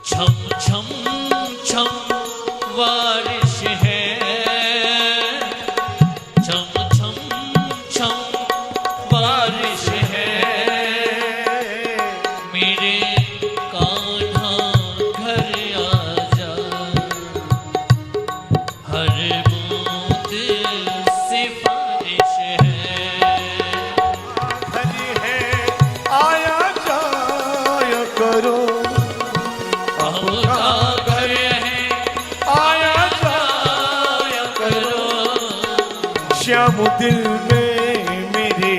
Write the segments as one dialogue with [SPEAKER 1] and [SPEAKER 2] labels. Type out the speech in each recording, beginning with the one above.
[SPEAKER 1] छम छम छम बारिश है, छम छम छम बारिश है, मेरे कान्हा घर आजा, हर बूंद सिफारिश है।
[SPEAKER 2] धनी है आया जाया करो,
[SPEAKER 1] आपका घर है आया जाया करो,
[SPEAKER 2] श्याम दिल में मेरे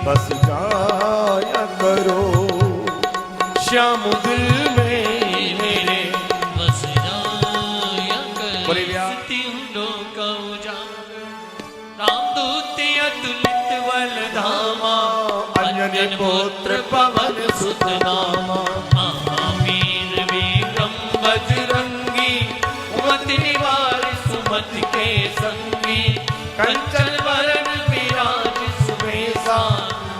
[SPEAKER 2] बस जाया करो, श्याम दिल में मेरे
[SPEAKER 1] बस जाया
[SPEAKER 2] बोले
[SPEAKER 1] करो।
[SPEAKER 2] भैया।
[SPEAKER 1] रामदूत अतुलित बलधामा,
[SPEAKER 2] अंजनी पुत्र पवन सुत नामा,
[SPEAKER 1] महावीर विक्रम बजरंगी, सुमति निवार सुमति के संगी, कंचन वरण विराज सुबेसा,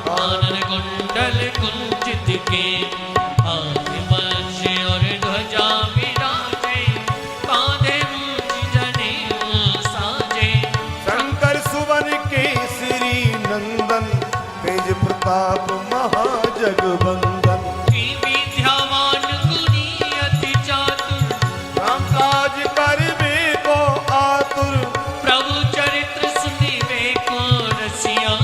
[SPEAKER 1] कानन कुंडल कुंचित के, हाथ वर्ष और ध्वजा विराजे, कांधे मूंज जनेऊ साजे,
[SPEAKER 2] शंकर सुवन केसरी नंदन, तेज प्रताप महाजगवंदन,
[SPEAKER 1] विद्यावान गुणी अति चातुर,
[SPEAKER 2] राम काज करबे को आतुर,
[SPEAKER 1] प्रभु चरित्र सुनिबे को रसिया,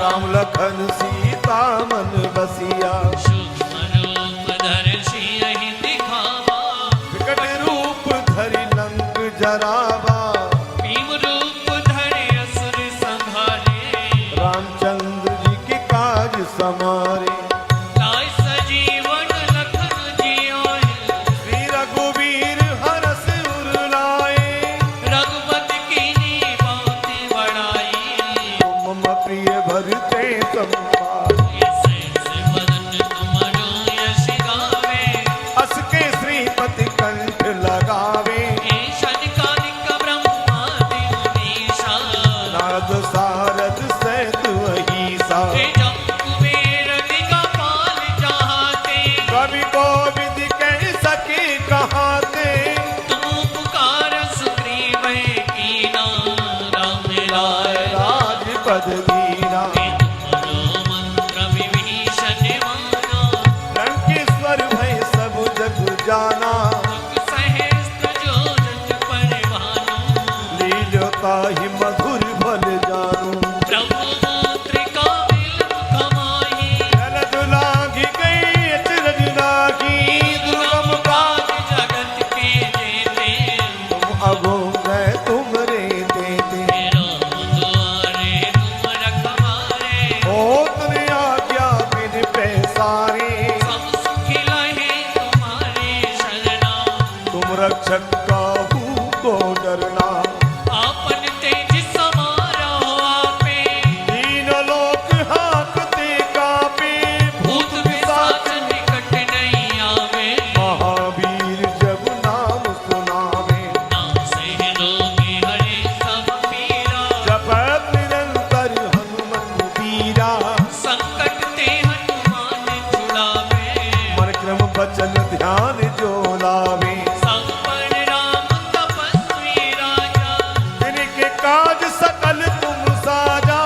[SPEAKER 2] राम लखन सीता मन बसिया,
[SPEAKER 1] सूक्ष्म रूप धरि सियहि दिखावा,
[SPEAKER 2] विकट रूप धरि लंक जरावा,
[SPEAKER 1] भीम रूप धरि असुर संहारे,
[SPEAKER 2] रामचंद्र जी के काज समारे,
[SPEAKER 1] लाय सजीवन लखन जियाए,
[SPEAKER 2] श्री रघुवीर हरस उर लाए,
[SPEAKER 1] रघुपति कीन्ही बहुत बड़ाई,
[SPEAKER 2] तुम मम प्रिय भरते संभाले,
[SPEAKER 1] ऐसे बदन तुमरो यश गावे,
[SPEAKER 2] अस के श्रीपति कंठ लगावे,
[SPEAKER 1] शनिकादिक ब्रह्मादि मुनीसा,
[SPEAKER 2] नारद सारद सहित अहिसा,
[SPEAKER 1] कुबेर दिगपाल चाहते,
[SPEAKER 2] कवि को विधि कह सके कहाते,
[SPEAKER 1] तुम पुकार सुग्रीव कीना, राम लाय
[SPEAKER 2] राजपद दीना,
[SPEAKER 1] तुम्हारो मंत्र विभीषण माना,
[SPEAKER 2] लंकेश्वर भय सब जग जाना,
[SPEAKER 1] सहस्त्र जो जग परिवानो,
[SPEAKER 2] लीलता ही मधुर भल जानू,
[SPEAKER 1] प्रभु मुद्रिका बिल कमाही,
[SPEAKER 2] जलद लागी गई अचरज लागी, दुर्गम काज
[SPEAKER 1] जगत के जेते,
[SPEAKER 2] तुम अगो गए तुम रे देते,
[SPEAKER 1] राम द्वारे तुम रखवारे,
[SPEAKER 2] होत ने आज्ञा बिन पैसारे,
[SPEAKER 1] सब सुखी लहे तुम्हारे शरणा,
[SPEAKER 2] तुम रक्षक काहू को डरना,
[SPEAKER 1] आपन तेज समारा हो आपे,
[SPEAKER 2] दीन लोक हाकते कापे,
[SPEAKER 1] भूत पिशाच निकट नहीं आवे,
[SPEAKER 2] महावीर जब नाम सुनावे,
[SPEAKER 1] नासे रोगी हरे सब पीरा,
[SPEAKER 2] जपत निरंतर हनुमत बीरा,
[SPEAKER 1] संकट ते हनुमान छुड़ावे,
[SPEAKER 2] मन क्रम वचन ध्यान जो लावे,
[SPEAKER 1] सब पर राम तपस्वी राजा,
[SPEAKER 2] जिनके काज सकल तुम साजा,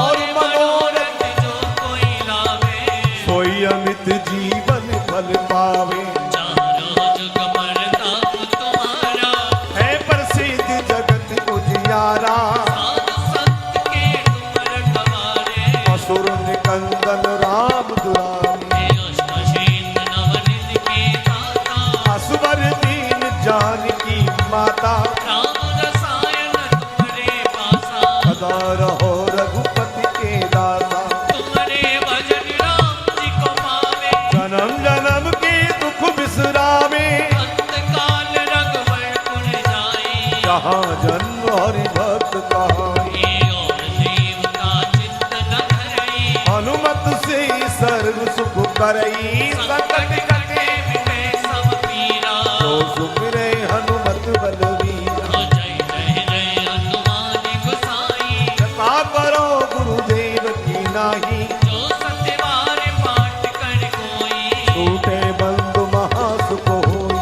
[SPEAKER 2] और मनोरथ
[SPEAKER 1] जो कोई लावे,
[SPEAKER 2] सोई अमित जीवन फल पावे,
[SPEAKER 1] चारों जुग परताप तुम्हारा,
[SPEAKER 2] है प्रसिद्ध जगत उजियारा,
[SPEAKER 1] साधु संत के तुम रखवारे,
[SPEAKER 2] असुर निकंदन राम दुलारे,
[SPEAKER 1] अष्टशीत नवनिधि के दाता,
[SPEAKER 2] असुर दीन जानकी माता,
[SPEAKER 1] राम रसायन तुम्हारे पासा,
[SPEAKER 2] सदा रहो रघुपति के दाता,
[SPEAKER 1] तुम्हारे भजन राम जी को पावे,
[SPEAKER 2] जन्म जन्म के दुख बिसरावे,
[SPEAKER 1] अंत काल रघुवरपुर जाई,
[SPEAKER 2] जहाँ जन्म हरि भक्त कहाई,
[SPEAKER 1] और देवता चित्त न धरई,
[SPEAKER 2] हनुमत से सर्व सुख करई, संकट कटे
[SPEAKER 1] मिटे सब पीरा,
[SPEAKER 2] तो सुमिरै हनुमत बलवीरा,
[SPEAKER 1] जय जय जय हनुमान गोसाई,
[SPEAKER 2] कृपा करो गुरुदेव की नाही,
[SPEAKER 1] जो सत्यवार पाठ कर कोई,
[SPEAKER 2] टूटे बंधु महासुख होई,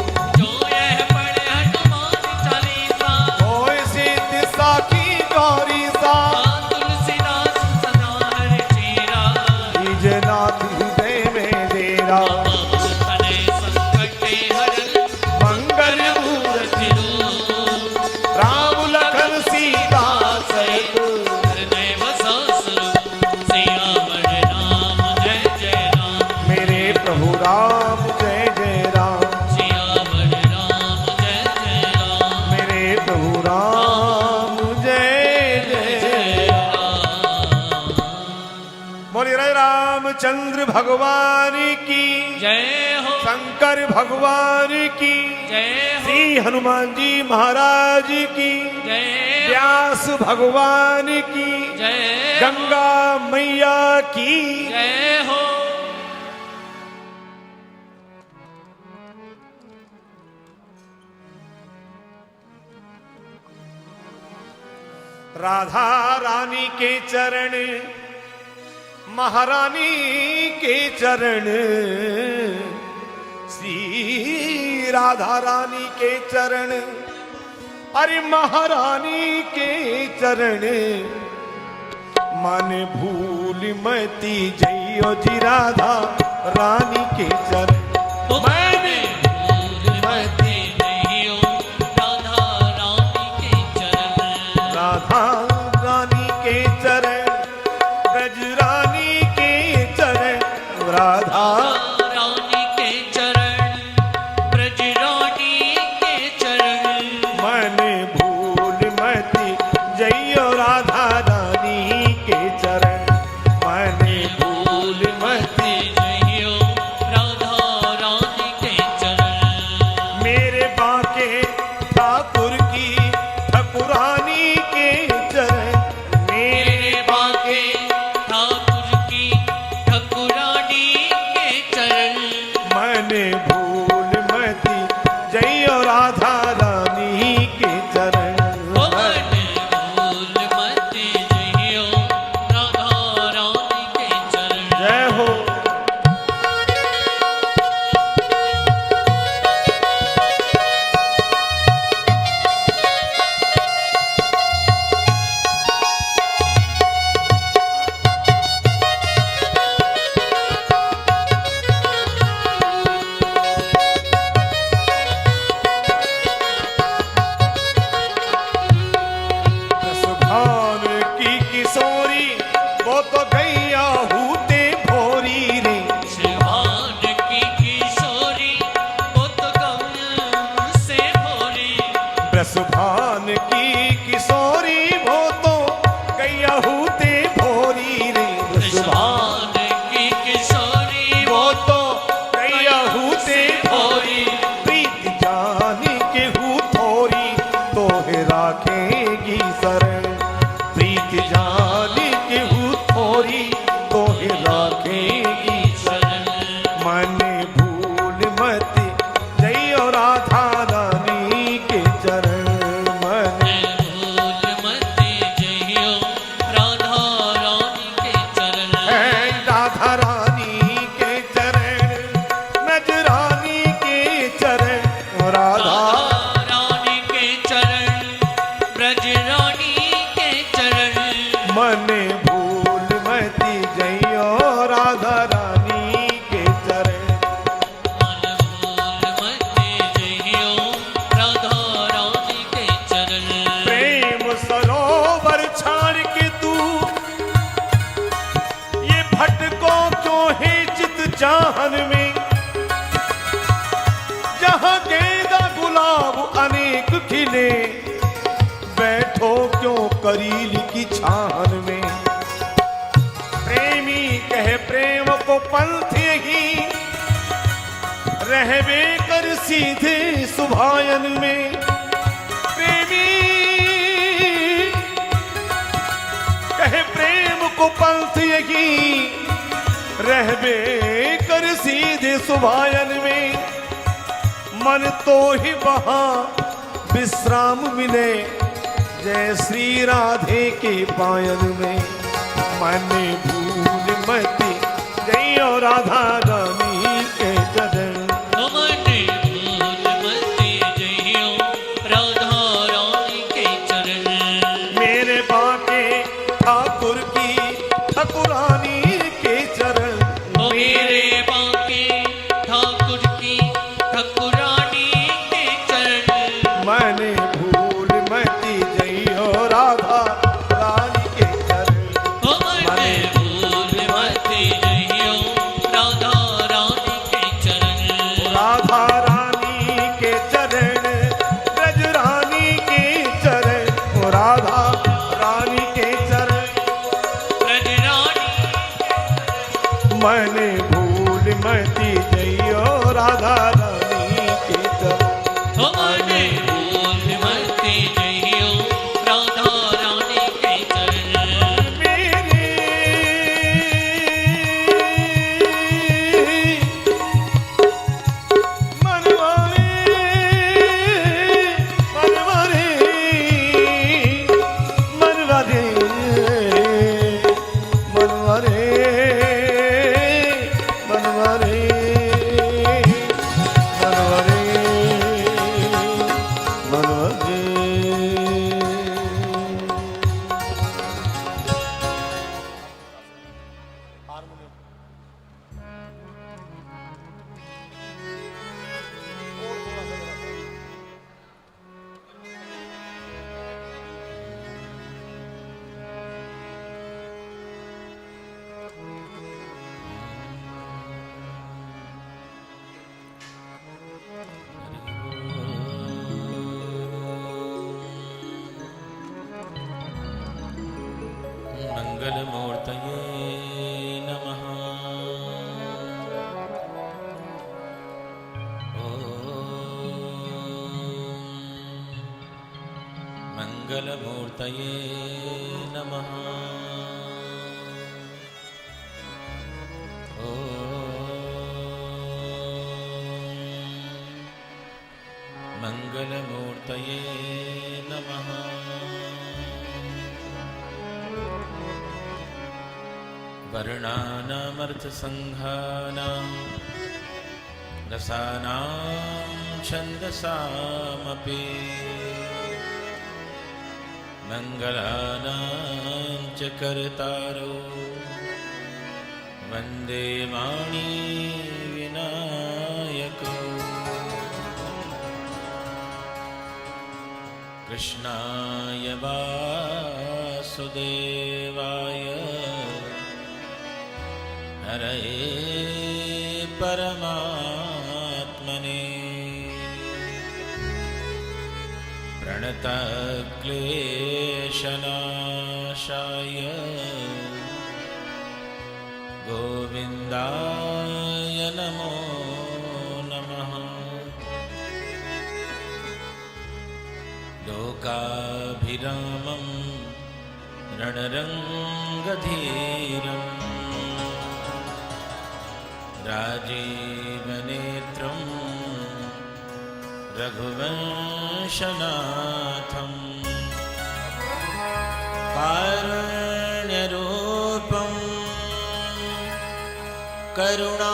[SPEAKER 2] भगवान की
[SPEAKER 1] जय हो
[SPEAKER 2] शंकर भगवान की
[SPEAKER 1] जय हो
[SPEAKER 2] श्री हनुमान जी महाराज की
[SPEAKER 1] जय
[SPEAKER 2] व्यास भगवान की
[SPEAKER 1] जय
[SPEAKER 2] गंगा मैया की
[SPEAKER 1] जय हो
[SPEAKER 2] राधा रानी के चरण महारानी के चरण श्री राधा रानी के चरण अरे महारानी के चरण मन भूल मती जइयो जी राधा रानी के चरण
[SPEAKER 1] मैंने भूल मती नहीं हो राधा रानी के चरण
[SPEAKER 2] राधा रानी के चरण ब्रज रानी के चरण राधा
[SPEAKER 1] रानी के चरण ब्रज रानी के चरण
[SPEAKER 2] मन भूल मती जइयो राधा रानी के चरण मन भूल मती
[SPEAKER 1] नहीं हो राधा रानी के चरण
[SPEAKER 2] मेरे बाके ठाकुर की ठकुरानी के चरण मेरे
[SPEAKER 1] मेरे बाके ठाकुर की ठकुरानी के चरण
[SPEAKER 2] मन भूल मती जइयो राधा रानी के चरण
[SPEAKER 1] ओ मन भूल मती नहीं हो राधा रानी के चरण
[SPEAKER 2] जय हो सुभान की किशोरी वो तो गैया हूते भोरी रे
[SPEAKER 1] शिवान की किशोरी वो तो गम से भोरी
[SPEAKER 2] सुभान की किशोरी वो तो गैया हूते भोरी रे
[SPEAKER 1] शिवान की किशोरी
[SPEAKER 2] वो तो गैया हूते भोरी प्रीत जाने के हूँ थोरी तो है राखेगी शरण प्रीत जाने के हूँ थोरी तो है राखेगी
[SPEAKER 1] शरण
[SPEAKER 2] मन भूल मत जइयो राधा रानी के चरण मन
[SPEAKER 1] भूल मती जइयो राधा रानी के चरण
[SPEAKER 2] है राधा रानी के चरण नजरानी के चरण राधा
[SPEAKER 1] रानी के चरण ब्रज रानी के चरण
[SPEAKER 2] मन भूल मती जइयो राधा रानी के चरण
[SPEAKER 1] मन भूल मती जइयो राधा रानी के चरण
[SPEAKER 2] प्रेम सरोवर छाड़ के तू ये भटको क्यों है चित चाहन में जहां गेंदा गुलाब अनेक खिले बैठो क्यों करील की छाहन में प्रेमी कहे प्रेम को पंथ ही रहबे कर सीधे सुभायन में प्रेमी कहे प्रेम को पंथ यही रहबे कर सीधे सुभायन में मन तो ही वहां विश्राम मिले जय श्री राधे के पायन में मन भूल मती जइयो राधा रानी के चरण
[SPEAKER 1] मन भूल मती जइयो राधा रानी के चरण
[SPEAKER 2] मेरे बाके ठाकुर की ठकुरानी के चरण
[SPEAKER 1] ओ मेरे बाके ठाकुर की ठकुरानी के चरण
[SPEAKER 2] मन भूल मती जइयो राधा रानी के चरण
[SPEAKER 1] ओ मन भूल मती जइयो राधा मङ्गलमूर्तये नमः। ॐ मङ्गलमूर्तये नमः। वर्णानामर्थसङ्घानां रसानां छन्दसामपि मङ्गलानां च कर्तारो वन्दे वाणी विनायको। कृष्णाय वासुदेवाय हरये परमात्मने प्रणतक्लेशनाशाय गोविन्दाय नमो नमः। लोकाभिरामं रणरङ्गधीरम् राजीवनेत्रं रघुवंशनाथं कारुण्यरूपं करुणाकरन्तं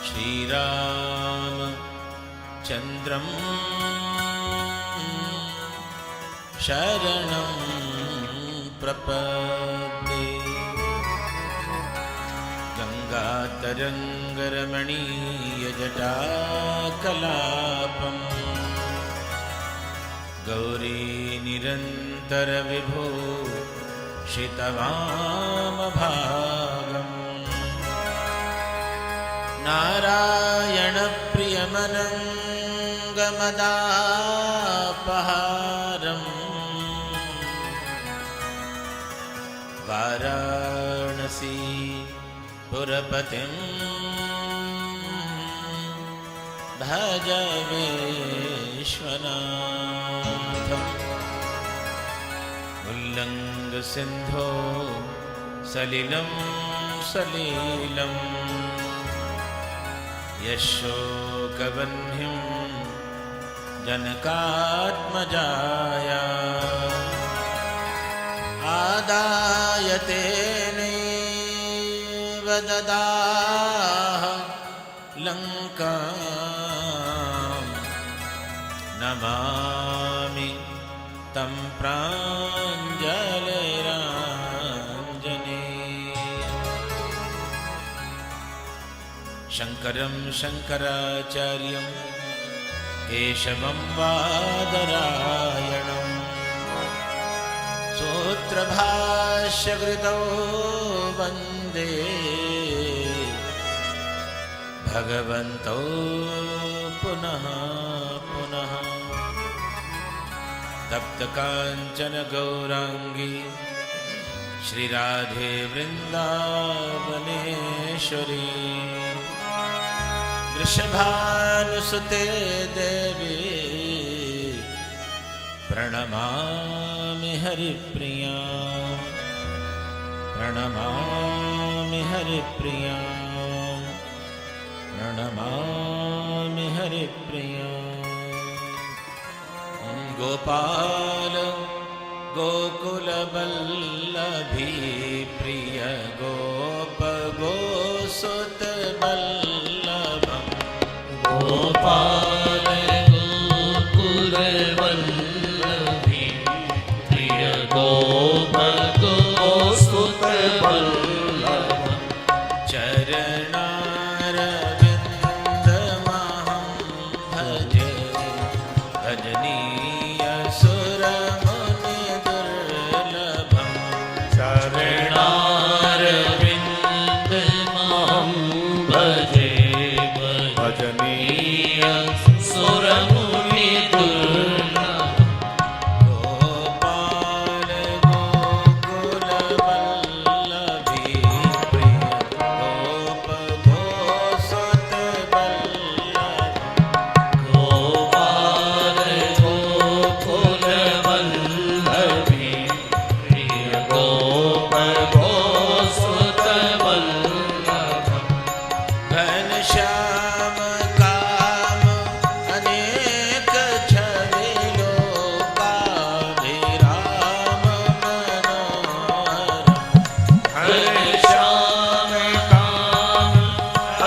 [SPEAKER 1] श्रीरामचन्द्रं शरणं प्रपद्ये। गङ्गातरङ्गरमणीयजटाकलापं गौरीनिरन्तरविभो शितवामभागम् नारायणप्रियमनङ्गमदापहारम् वाराणसी पुरपतिं भज विश्वनाथम्। उल्लङ्घसिन्धो सलिलं सलीलं यशोकवह्निं जनकात्मजाया आदाय तेनैव ददाह लङ्कां नमामि तं प्राञ्जलिराञ्जनेयम्। शङ्करं शङ्कराचार्यं केशवं बादरायणम् सूत्रभाष्यकृतौ वन्दे भगवन्तौ पुनः पुनः। तप्तकाञ्चन गौराङ्गी श्रीराधे वृन्दावनेश्वरी वृषभानुसुते देवी प्रणमामि हरिप्रिया प्रणमामि हरिप्रिया प्रणमामि हरिप्रिया। गोपाल गोकुलवल्लभी प्रिय गोप गोसुत वल्लभम्।
[SPEAKER 3] गोपाल गोकुलवल्लभी प्रिय गोप गोसुत वल्लभम्।
[SPEAKER 1] चरणारविन्दमहं भजे भजनीय सुरमुनिदुर्लभम्।
[SPEAKER 3] चरणारविन्दमहं भजे
[SPEAKER 2] भजनीय
[SPEAKER 3] सुरमुनिदुर्लभम्।
[SPEAKER 1] गोपाल गोकुलवल्लभी प्रिय गोप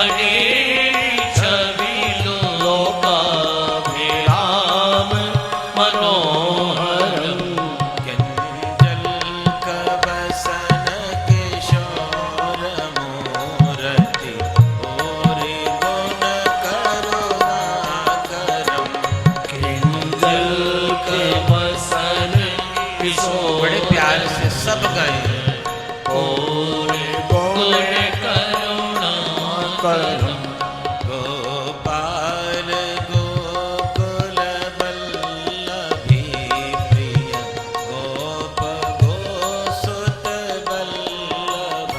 [SPEAKER 1] बड़े छवि
[SPEAKER 3] लोकाभिराम मनोहरम
[SPEAKER 4] किंजल कवसन किशोर मूर्ति पूरी गुण करुणाकरम
[SPEAKER 3] किंजल के वसन किशोर
[SPEAKER 4] बड़े प्यार से सब गए
[SPEAKER 3] पूरे गुण करुणा करम
[SPEAKER 4] गोपाल गोकुल वल्लभी प्रिय गोप गोसुत वल्लभ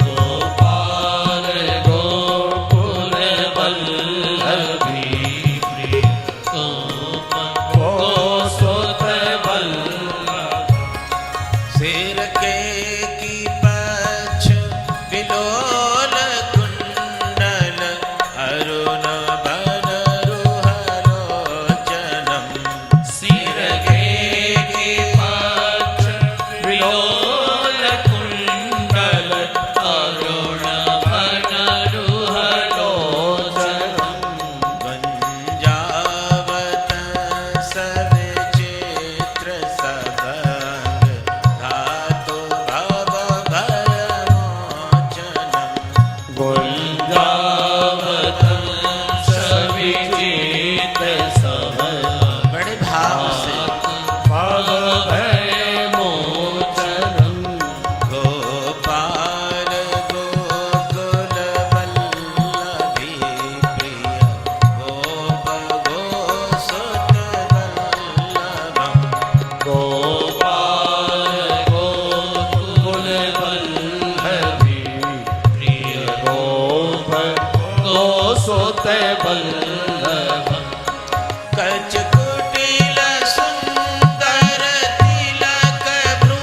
[SPEAKER 3] गोपाल गोकुल वल्लभी प्रिय गोप गोसुत वल्लभ
[SPEAKER 4] सिर के की पछ विलोल कुंडल अरुण बन रुहलोचनम
[SPEAKER 1] सिर के पाछ विलोल कुंडल अरुण भन रुहलोचनम
[SPEAKER 4] वंजावत सविचित्र सबंग धातु भव भयमोचनम
[SPEAKER 3] गुंजावतम सविचित समर
[SPEAKER 4] बड़े भाव से
[SPEAKER 3] भव भय मोचनम
[SPEAKER 4] गोपाल गोकुल वल्लभी प्रिय गोप गोसुत वल्लभम
[SPEAKER 3] गोपाल गोकुल वल्लभी प्रिय गोप गोसुत वल्लभम
[SPEAKER 4] कच कुटिल सुंदर तिलक भ्रू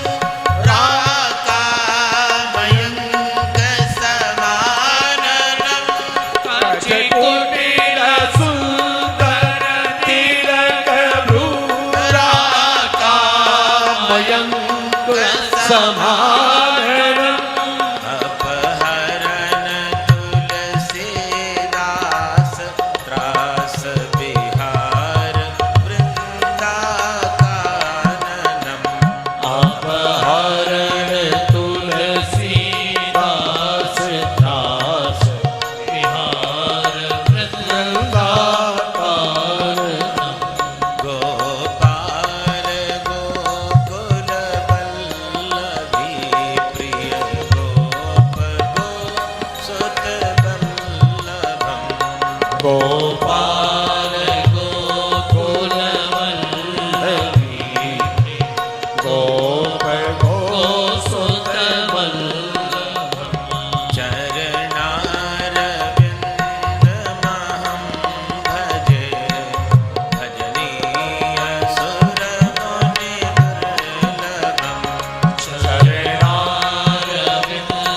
[SPEAKER 4] राका मयंक समाननम
[SPEAKER 3] कुटिल सुंदर तिलक भ्रूराका मयंक समाननम
[SPEAKER 4] अपहरण तुलसीदास त्रास बिहार वृंदाकाननम
[SPEAKER 3] अपहरण तुलसीदास दास
[SPEAKER 1] विहार
[SPEAKER 3] वृंदाकाननम
[SPEAKER 4] गोपाल गोकुल वल्लभी प्रिय गोप गोसुत वल्लभम
[SPEAKER 3] गोपाल गोकुल वल्लभी गोप गोसुत वल्लभम
[SPEAKER 4] चरणारविंद महं भजे भजनीय सुर मुनि दुर्लभम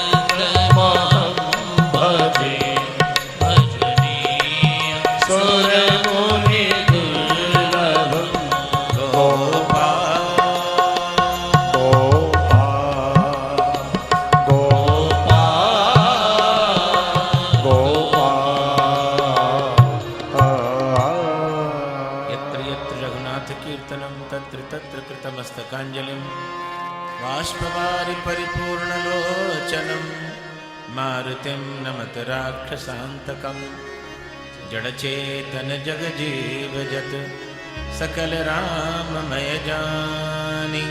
[SPEAKER 3] शरणारविंदमहं भजे
[SPEAKER 1] भजनीय
[SPEAKER 3] सुरमुनि दुर्लभं
[SPEAKER 4] गोपाल यत्र यत्र रघुनाथ कीर्तनं तत्र तत्र कृतमस्तकाञ्जलिं बाष्पवारि परिपूर्णलोचनं मारुतिं नमत राक्षसान्तकं जडचेतन जगजीवजत् सकल राममय जानि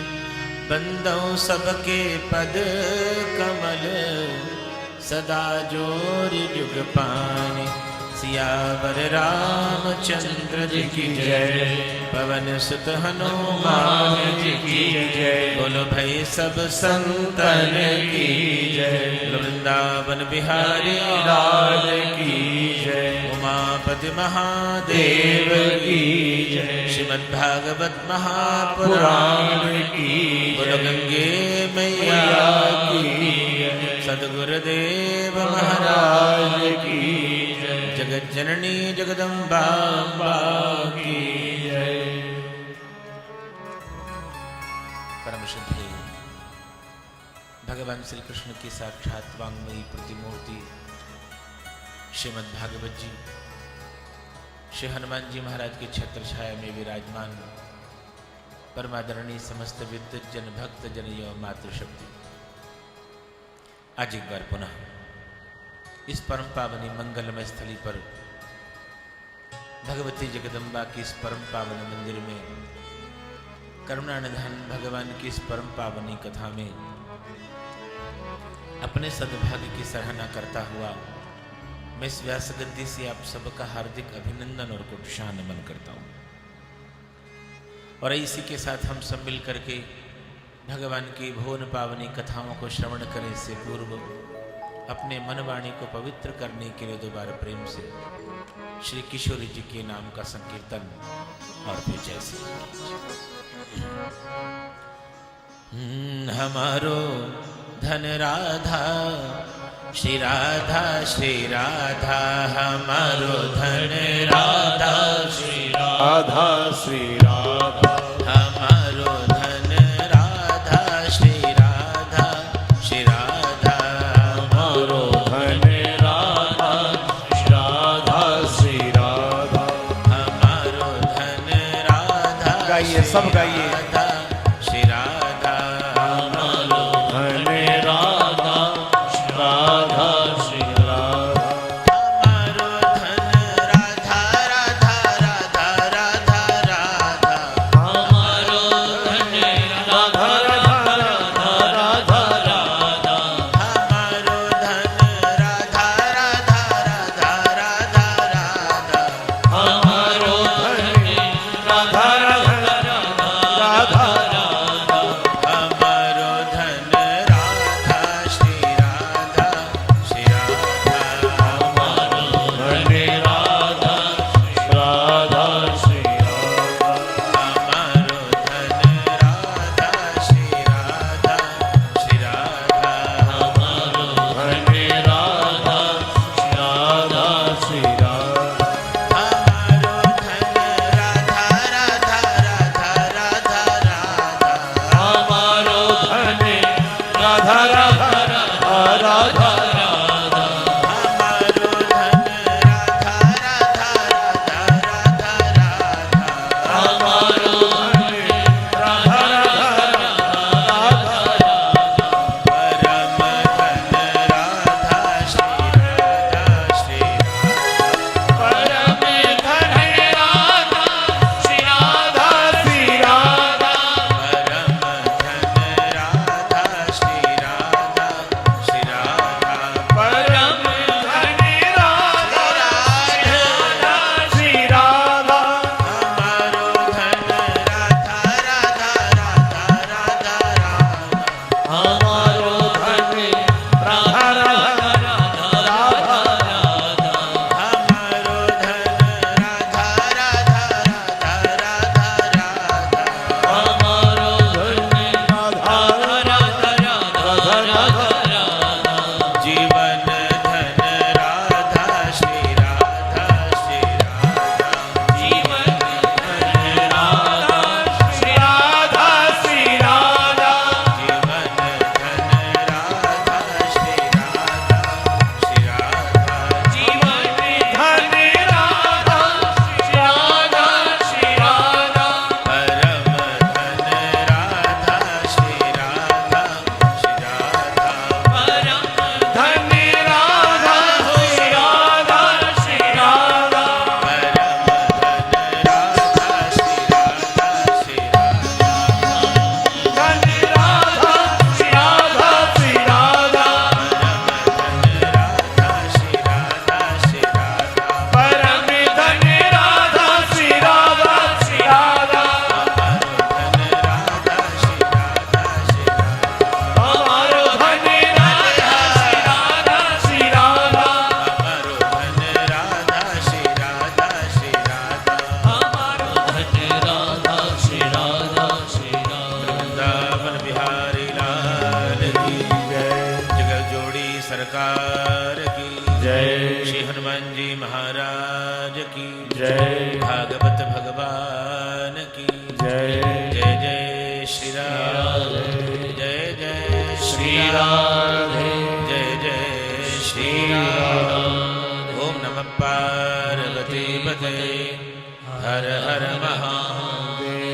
[SPEAKER 4] बंदौ सबके पद कमल सदा जोरि जुग पानि सियावर रामचंद्र जी की जय पवन सुत हनुमान जी की जय बोलो भाई सब संतन की जय वृंदावन बिहारी लाल की जय उमापति महादेव की जय श्रीमद्भागवत महापुराण की बोलो गंगे मैया की सद्गुरुदेव महाराज की जगत जननी जगदम्बा की जय। परम श्रद्धेय भगवान श्री कृष्ण की साक्षात वांगमयी प्रतिमूर्ति श्रीमद् भागवत जी श्री हनुमान जी महाराज की छत्र छाया में विराजमान परमादरणीय समस्त विद्युत जन भक्त जन एवं मातृशक्ति आज एक बार पुनः इस परम पावनी मंगलमय स्थली पर भगवती जगदम्बा की इस परम पावन मंदिर में करुणानिधान भगवान की इस परम पावनी कथा में अपने सद्भाग्य की सराहना करता हुआ मैं इस व्यास गद्दी से आप सबका हार्दिक अभिनंदन और कोटि नमन करता हूँ। और इसी के साथ हम सब मिल करके भगवान की भुवन पावनी कथाओं को श्रवण करने से पूर्व अपने मन वाणी को पवित्र करने के लिए दोबारा प्रेम से श्री किशोरी जी के नाम का संकीर्तन और फिर जैसे हमारो धन राधा श्री राधा हमारो धन राधा श्री
[SPEAKER 3] राधा श्री राधा
[SPEAKER 4] हमारो धन राधा श्री राधा
[SPEAKER 3] हमारो धन राधा श्री राधा
[SPEAKER 4] हमारो धन राधा
[SPEAKER 2] गाइए, सब गाइए।
[SPEAKER 4] श्री राधा
[SPEAKER 3] हमारो धन राधा श्री राधा
[SPEAKER 4] हमारो धन राधा राधा राधा राधा राधा
[SPEAKER 3] हमारो धन राधा राधा राधा राधा
[SPEAKER 4] हमारो धन राधा राधा राधा राधा राधा
[SPEAKER 3] हमारो धन राधा राधा राधा
[SPEAKER 4] हमारो धन राधा श्री राधा श्री राधा
[SPEAKER 3] हमारो धन राधा राधा श्री राधा
[SPEAKER 4] हमारो धन राधा श्री राधा श्री राधा
[SPEAKER 3] हमारो धन राधा राधा श्री राधा
[SPEAKER 4] हमारो धन राधा राधा राधा राधा राधा
[SPEAKER 3] हमारो धन राधा राधा राधा राधा
[SPEAKER 4] हमारो धन राधा राधा राधा राधा राधा
[SPEAKER 3] हमारो धन राधा राधा
[SPEAKER 4] परम धन राधा श्री राधा श्री राधा
[SPEAKER 3] परम धन राधा श्री राधा श्री राधा
[SPEAKER 4] परम धन राधा श्री राधा श्री राधा
[SPEAKER 3] परम धन राधा श्री राधा
[SPEAKER 4] हमारो धन राधा राधा राधा राधा राधा
[SPEAKER 3] हमारो धन राधा राधा राधा राधा
[SPEAKER 4] हमारो धन राधा राधा राधा राधा राधा
[SPEAKER 3] हमारो धन राधा राधा राधा राधा
[SPEAKER 4] जीवन धन राधा श्री राधा श्री राधा
[SPEAKER 3] जीवन धन राधा श्री राधा श्री राधा
[SPEAKER 4] जीवन धन राधा श्री राधा श्री राधा
[SPEAKER 3] जीवन धन राधा श्री राधा श्री राधा
[SPEAKER 4] परम धन राधा श्री राधा श्री राधा
[SPEAKER 3] परम धन राधा श्री राधा श्री राधा
[SPEAKER 4] परम धन राधा श्री राधा श्री राधा
[SPEAKER 3] धन राधा श्री राधा श्री राधा परम धन राधा श्री राधा श्री राधा हमारो धन राधा श्री राधा हमारो धन राधा श्री राधा श्री राधा
[SPEAKER 4] बिहारी लाल की जगत जोड़ी सरकार की
[SPEAKER 3] जय
[SPEAKER 4] श्री हनुमान जी महाराज की
[SPEAKER 3] जय
[SPEAKER 4] भागवत भगवान की
[SPEAKER 3] जय
[SPEAKER 4] जय जय श्री राम जय जय श्री
[SPEAKER 3] श्री राधे
[SPEAKER 4] जय जय श्री
[SPEAKER 3] श्री
[SPEAKER 4] राम
[SPEAKER 3] राधे
[SPEAKER 4] पते हर हर महादेव।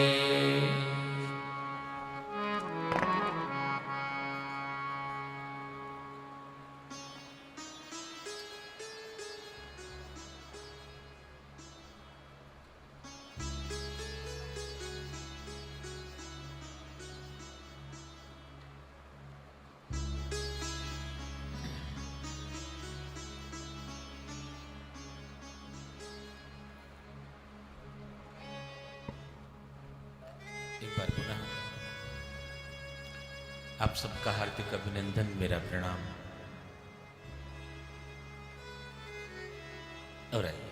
[SPEAKER 4] एक बार पुनः आप सबका हार्दिक अभिनंदन, मेरा प्रणाम। और आइए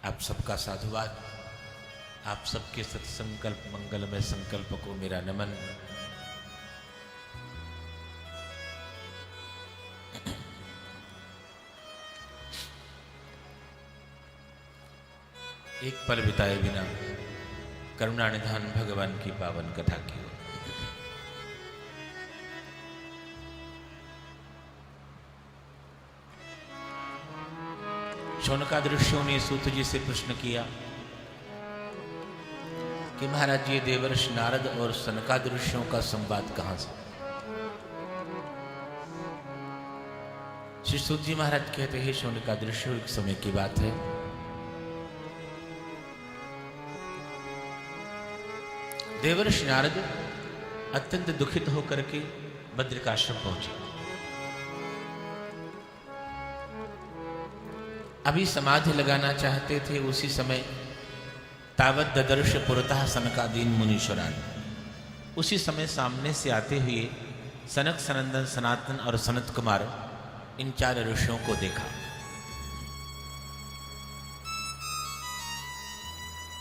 [SPEAKER 4] आप सबका साधुवाद, आप सबके सत्संकल्प मंगलमय संकल्प को मेरा नमन। एक पल बिताए बिना करुणा निधान भगवान की पावन कथा की ओर। शौनकादि ऋषियों ने सूत जी से प्रश्न किया कि महाराज जी, देवर्षि नारद और सनकादि ऋषियों का संवाद कहां से? श्री सूत जी महाराज कहते हैं, शौनकादि ऋषियों, एक समय की बात है, देवर्षि नारद अत्यंत दुखित होकर के बद्रिकाश्रम पहुंचे। अभी समाधि लगाना चाहते थे, उसी समय तावत ददर्श पुरतः सनकादीन मुनीश्वरान, उसी समय सामने से आते हुए सनक, सनंदन, सनातन और सनत कुमार, इन 4 ऋषियों को देखा।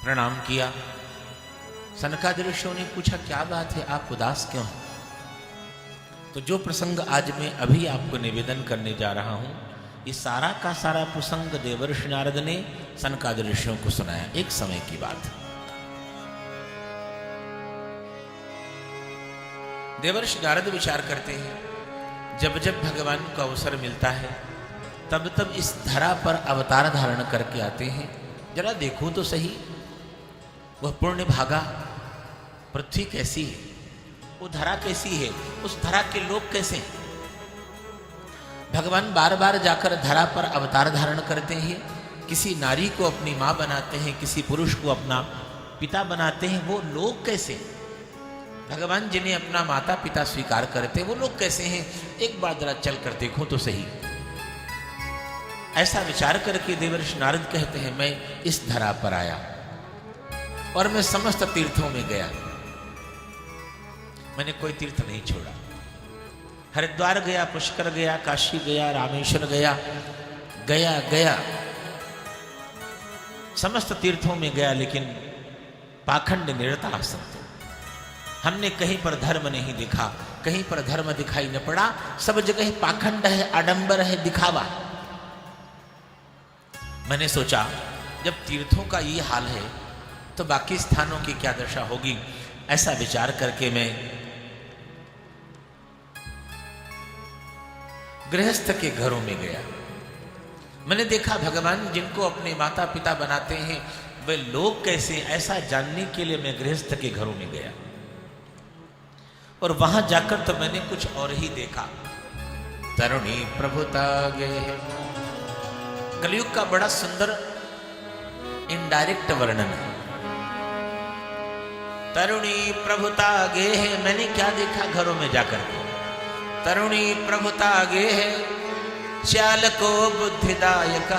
[SPEAKER 4] प्रणाम किया। सनकादि ऋषियों ने पूछा, क्या बात है, आप उदास क्यों हैं? तो जो प्रसंग आज मैं अभी आपको निवेदन करने जा रहा हूं, ये सारा का सारा प्रसंग देवर्षि नारद ने सनकादि ऋषियों को सुनाया। एक समय की बात। देवर्षि नारद विचार करते हैं, जब जब भगवान को अवसर मिलता है तब तब इस धरा पर अवतार धारण करके आते हैं। जरा देखूं तो सही, वह पुण्य भागा पृथ्वी कैसी है, वो धरा कैसी है, उस धरा के लोग कैसे हैं। भगवान बार बार जाकर धरा पर अवतार धारण करते हैं, किसी नारी को अपनी मां बनाते हैं, किसी पुरुष को अपना पिता बनाते हैं, वो लोग कैसे? भगवान जिन्हें अपना माता पिता स्वीकार करते हैं, वो लोग कैसे हैं? एक बार जरा चल कर देखूं तो सही। ऐसा विचार करके देवर्षि नारद कहते हैं, मैं इस धरा पर आया और मैं समस्त तीर्थों में गया, मैंने कोई तीर्थ नहीं छोड़ा। हरिद्वार गया, पुष्कर गया, काशी गया, रामेश्वर गया, गया समस्त तीर्थों में गया, लेकिन पाखंड निरता संतो। हमने कहीं पर धर्म नहीं दिखा, कहीं पर धर्म दिखाई न पड़ा, सब जगह पाखंड है, आडंबर है, दिखावा। मैंने सोचा, जब तीर्थों का ये हाल है तो बाकी स्थानों की क्या दशा होगी। ऐसा विचार करके मैं गृहस्थ के घरों में गया। मैंने देखा भगवान जिनको अपने माता पिता बनाते हैं वे लोग कैसे, ऐसा जानने के लिए मैं गृहस्थ के घरों में गया। और वहां जाकर तो मैंने कुछ और ही देखा। तरुणी प्रभुता गए, कलयुग का बड़ा सुंदर इनडायरेक्ट वर्णन है। तरुणी प्रभुता गे है, मैंने क्या देखा घरों में जाकर के? तरुणी प्रभुता गे है, श्याल को बुद्धिदायक।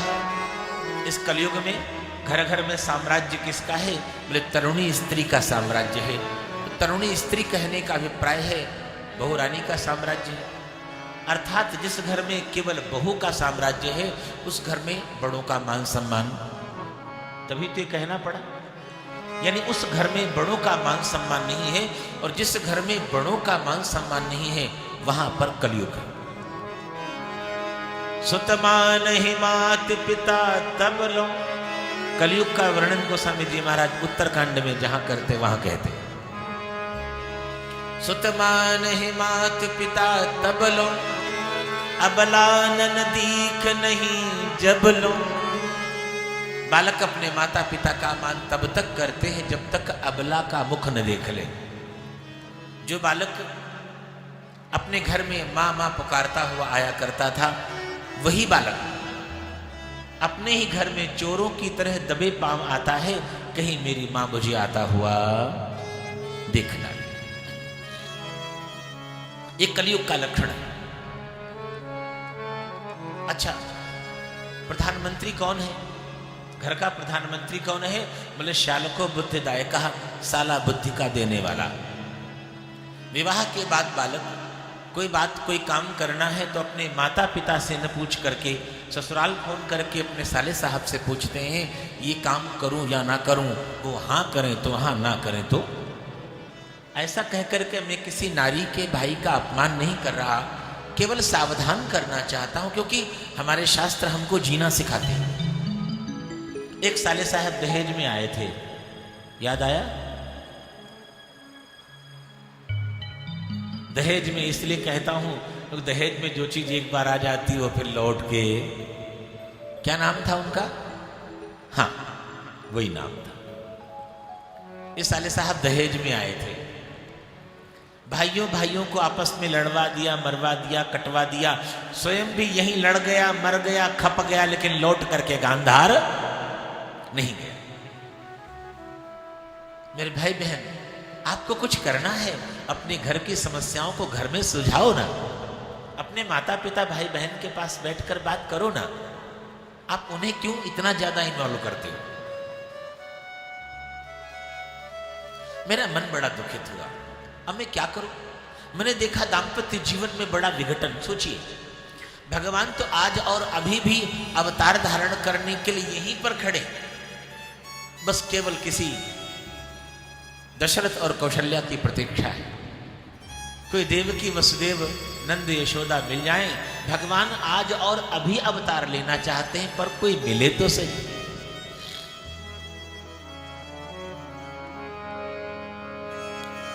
[SPEAKER 4] इस कलयुग में घर घर में साम्राज्य किसका है? बोले तरुणी स्त्री का साम्राज्य है। तो तरुणी स्त्री कहने का अभिप्राय है बहू रानी का साम्राज्य है, अर्थात जिस घर में केवल बहू का साम्राज्य है उस घर में बड़ों का मान सम्मान। तभी तो कहना पड़ा, यानी उस घर में बड़ों का मान सम्मान नहीं है, और जिस घर में बड़ों का मान सम्मान नहीं है वहां पर कलयुग है। सुतमान ही मात पिता तब लो, कलयुग का वर्णन गोस्वामी जी महाराज उत्तरकांड में जहां करते वहां कहते, सुतमान ही मात पिता तब लो, अबला नन दीख नहीं जब लो, बालक अपने माता पिता का मान तब तक करते हैं जब तक अबला का मुख न देख ले। जो बालक अपने घर में माँ माँ पुकारता हुआ आया करता था, वही बालक अपने ही घर में चोरों की तरह दबे पांव आता है, कहीं मेरी माँ मुझे आता हुआ देखना। ये कलयुग का लक्षण है। अच्छा, प्रधानमंत्री कौन है? घर का प्रधानमंत्री कौन है? बोले श्यालको बुद्धिदायक, साला बुद्धि का देने वाला। विवाह के बाद बालक कोई बात कोई काम करना है तो अपने माता पिता से न पूछ करके ससुराल फोन करके अपने साले साहब से पूछते हैं ये काम करूं या ना करूं। वो हाँ करें तो हाँ, ना करें तो। ऐसा कह करके मैं किसी नारी के भाई का अपमान नहीं कर रहा, केवल सावधान करना चाहता हूं, क्योंकि हमारे शास्त्र हमको जीना सिखाते हैं। एक साले साहब दहेज में आए थे, याद आया? दहेज में इसलिए कहता हूं तो दहेज में जो चीज एक बार आ जाती है वो फिर लौट के, क्या नाम था उनका? हाँ, वही नाम था। ये साले साहब दहेज में आए थे। भाइयों भाइयों को आपस में लड़वा दिया, मरवा दिया, कटवा दिया। स्वयं भी यहीं लड़ गया, मर गया, खप गया, लेकिन लौट करके गांधार नहीं गया। मेरे भाई बहन, आपको कुछ करना है, अपने घर की समस्याओं को घर में सुलझाओ ना। अपने माता पिता भाई बहन के पास बैठकर बात करो ना। आप उन्हें क्यों इतना ज्यादा इन्वॉल्व करते हो? मेरा मन बड़ा दुखित हुआ। अब मैं क्या करूं? मैंने देखा दाम्पत्य जीवन में बड़ा विघटन। सोचिए, भगवान तो आज और अभी भी अवतार धारण करने के लिए यहीं पर खड़े, बस केवल किसी दशरथ और कौशल्या की प्रतीक्षा है। कोई देवकी वसुदेव नंद यशोदा मिल जाएं। भगवान आज और अभी अवतार लेना चाहते हैं, पर कोई मिले तो सही।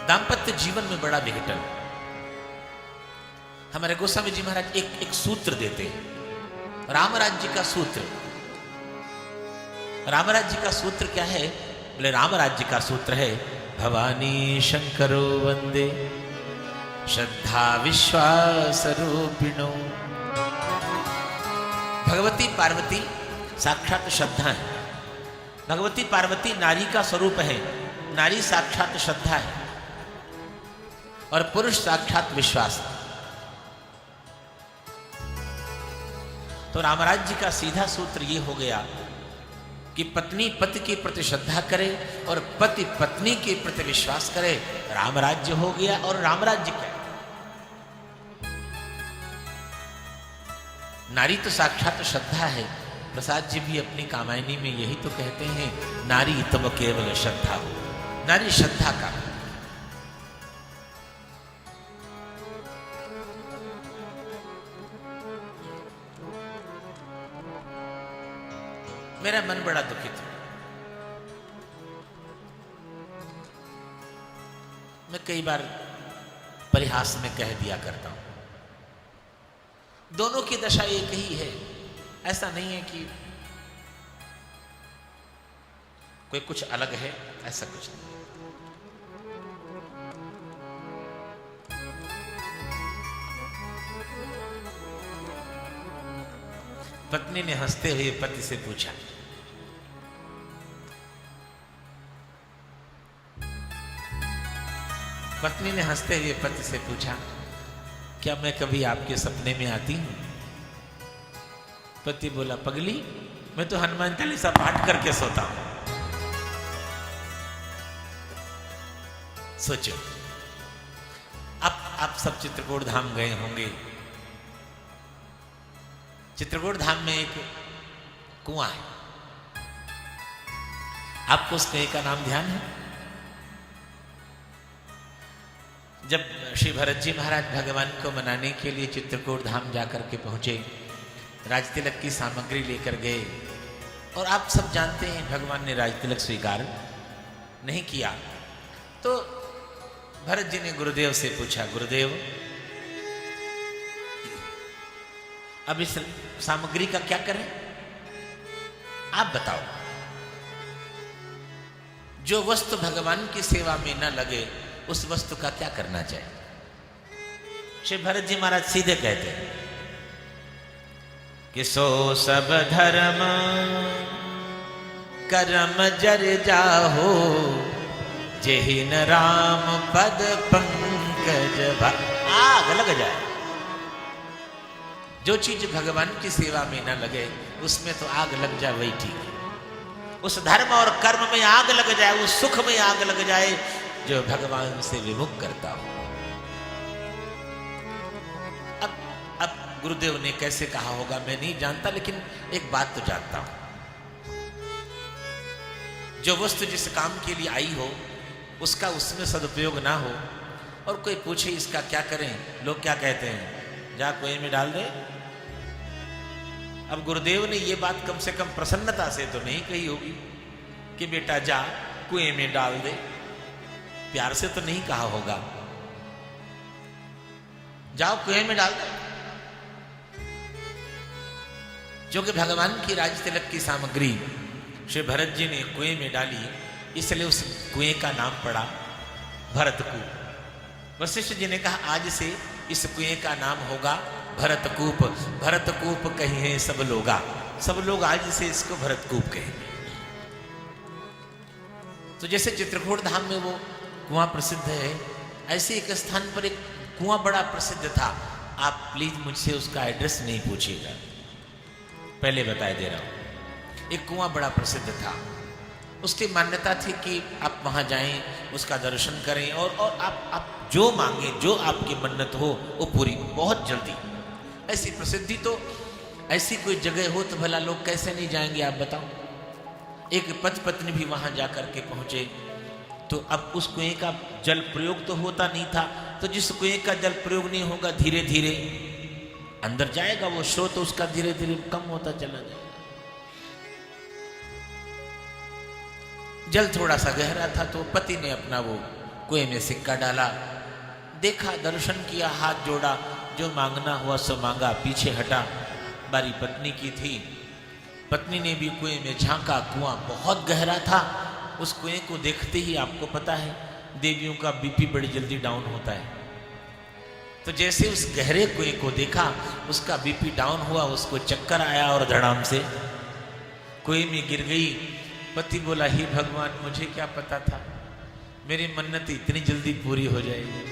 [SPEAKER 4] दाम्पत्य जीवन में बड़ा विघटन। हमारे गोस्वामी जी महाराज एक सूत्र देते हैं, राम राज्य का सूत्र। राम राज्य का सूत्र क्या है? बोले राम राज्य का सूत्र है, भवानी शंकरो वंदे श्रद्धा विश्वास रूपिणो। भगवती पार्वती साक्षात श्रद्धा है। भगवती पार्वती नारी का स्वरूप है, नारी साक्षात श्रद्धा है, और पुरुष साक्षात विश्वास। तो रामराज्य का सीधा सूत्र ये हो गया कि पत्नी पति के प्रति श्रद्धा करे और पति पत्नी के प्रति विश्वास करे। रामराज्य हो गया। और रामराज्य क्या? नारी तो साक्षात श्रद्धा है। प्रसाद जी भी अपनी कामायनी में यही तो कहते हैं, नारी तब केवल श्रद्धा हो। नारी श्रद्धा का। मेरा मन बड़ा दुखित है। मैं कई बार परिहास में कह दिया करता हूं, दोनों की दशा एक ही है। ऐसा नहीं है कि कोई कुछ अलग है, ऐसा कुछ नहीं। पत्नी ने हंसते हुए पति से पूछा, पत्नी ने हंसते हुए पति से पूछा, क्या मैं कभी आपके सपने में आती हूं? पति बोला, पगली, मैं तो हनुमान चालीसा पाठ करके सोता हूं। सोचो, अब आप सब चित्रकूट धाम गए होंगे। चित्रकूट धाम में एक कुआं है। आपको उस कुएं का नाम ध्यान है? जब श्री भरत जी महाराज भगवान को मनाने के लिए चित्रकूट धाम जाकर के पहुंचे, राजतिलक की सामग्री लेकर गए, और आप सब जानते हैं भगवान ने राजतिलक स्वीकार नहीं किया। तो भरत जी ने गुरुदेव से पूछा, गुरुदेव, अब इस सामग्री का क्या करें? आप बताओ। जो वस्तु भगवान की सेवा में न लगे उस वस्तु का क्या करना चाहिए? श्री भरत जी महाराज सीधे कहते हैं कि सो सब धर्म कर्म जर जाहो, जेहि न राम पद पंकज आग लग जाए। जो चीज भगवान की सेवा में न लगे उसमें तो आग लग जाए वही ठीक है। उस धर्म और कर्म में आग लग जाए, उस सुख में आग लग जाए जो भगवान से विमुख करता हो। अब गुरुदेव ने कैसे कहा होगा मैं नहीं जानता, लेकिन एक बात तो जानता हूं, जो वस्तु जिस काम के लिए आई हो उसका उसमें सदुपयोग ना हो और कोई पूछे इसका क्या करें, लोग क्या कहते हैं, जा कुएं में डाल दे। अब गुरुदेव ने ये बात कम से कम प्रसन्नता से तो नहीं कही होगी कि बेटा जा कुएं में डाल दे, प्यार से तो नहीं कहा होगा जाओ कुएं में डाल दे। जो कि भगवान की राज तिलक की सामग्री श्री भरत जी ने कुएं में डाली, इसलिए उस कुएं का नाम पड़ा भरतकूप। वशिष्ठ जी ने कहा आज से इस कुएं का नाम होगा भरतकूप। भरतकूप कहे सब लोगा, सब लोग आज से इसको भरतकूप कहेंगे। तो जैसे चित्रकूट धाम में वो कुआं प्रसिद्ध है, ऐसे एक स्थान पर एक कुआं बड़ा प्रसिद्ध था। आप प्लीज मुझसे उसका एड्रेस नहीं पूछिएगा, पहले बताए दे रहा हूं। एक कुआं बड़ा प्रसिद्ध था, उसकी मान्यता थी कि आप वहां जाएं, उसका दर्शन करें और आप जो मांगे, जो आपकी मन्नत हो वो पूरी बहुत जल्दी। ऐसी प्रसिद्धि तो, ऐसी कोई जगह हो तो भला लोग कैसे नहीं जाएंगे आप बताओ। एक पति पत्नी भी वहां जाकर के पहुंचे, तो अब उस कुएं का जल प्रयोग तो होता नहीं था, तो जिस कुएं का जल प्रयोग नहीं होगा धीरे धीरे अंदर जाएगा वो स्रोत, तो उसका धीरे धीरे कम होता चला जाएगा। जल थोड़ा सा गहरा था तो पति ने अपना वो कुएं में सिक्का डाला, देखा, दर्शन किया, हाथ जोड़ा, जो मांगना हुआ सो मांगा, पीछे हटा। बारी पत्नी की थी, पत्नी ने भी कुएं में झांका, कुआं बहुत गहरा था। उस कुएं को देखते ही आपको पता है देवियों का बीपी बड़ी जल्दी डाउन होता है, तो जैसे उस गहरे कुएं को देखा उसका बीपी डाउन हुआ, उसको चक्कर आया और धड़ाम से कुएं में गिर गई। पति बोला हे भगवान मुझे क्या पता था मेरी मन्नत इतनी जल्दी पूरी हो जाएगी।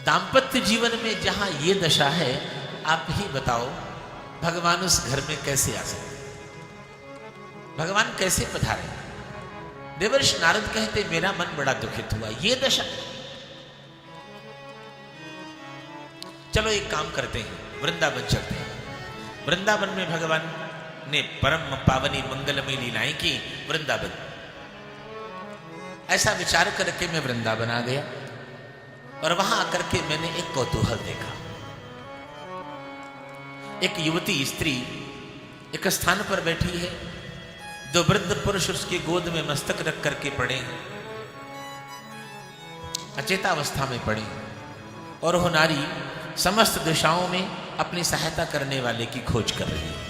[SPEAKER 4] दाम्पत्य जीवन में जहां ये दशा है, आप ही बताओ भगवान उस घर में कैसे आ सकते, भगवान कैसे पधारे। देवर्षि नारद कहते मेरा मन बड़ा दुखित हुआ, ये दशा। चलो एक काम करते हैं, वृंदावन चलते हैं। वृंदावन में भगवान ने परम पावनी मंगलमय लीलाएं की। वृंदावन, ऐसा विचार करके मैं वृंदावन आ गया और वहां आकर के मैंने एक कौतूहल देखा। एक युवती स्त्री एक स्थान पर बैठी है, दो वृद्ध पुरुष उसकी गोद में मस्तक रख करके पड़े हैं, अचेतावस्था में पड़े, और वो नारी समस्त दिशाओं में अपनी सहायता करने वाले की खोज कर रही है।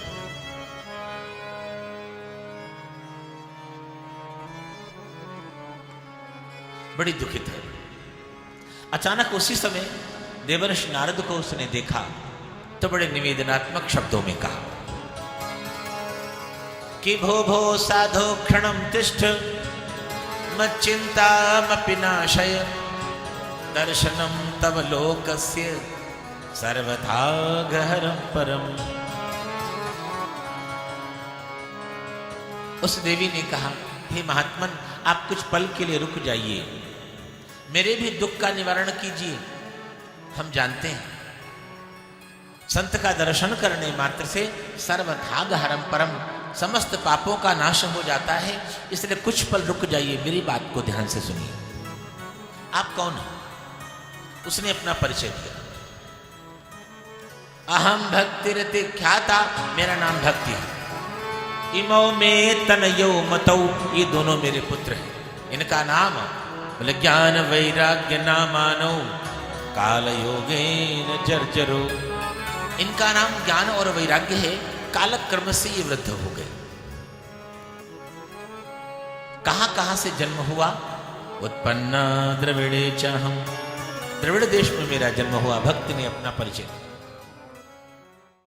[SPEAKER 4] बड़ी दुखित है। अचानक उसी समय देवर्षि नारद को उसने देखा तो बड़े निवेदनात्मक शब्दों में कहा कि भो भो साधो क्षणम तिष्ठ मच्चिंतामपि नाशय दर्शनम तव लोकस्य सर्वथा गहरम परम। उस देवी ने कहा हे महात्मन आप कुछ पल के लिए रुक जाइए, मेरे भी दुख का निवारण कीजिए। हम जानते हैं संत का दर्शन करने मात्र से सर्वथा गहरम परम, समस्त पापों का नाश हो जाता है, इसलिए कुछ पल रुक जाइए, मेरी बात को ध्यान से सुनिए। आप कौन हैं? उसने अपना परिचय दिया। अहम भक्तिरति ख्याता, मेरा नाम भक्ति है। इमो में तनयो मतौ, ये दोनों मेरे पुत्र हैं। इनका नाम बोले ज्ञान वैराग्य नामानो काल योगेन जर्जरो। इनका नाम ज्ञान और वैराग्य है, कालक्रम से ये वृद्ध हो गए। कहाँ कहाँ से जन्म हुआ? उत्पन्न द्रविड़े च हम, द्रविड़ देश में मेरा जन्म हुआ। भक्त ने अपना परिचय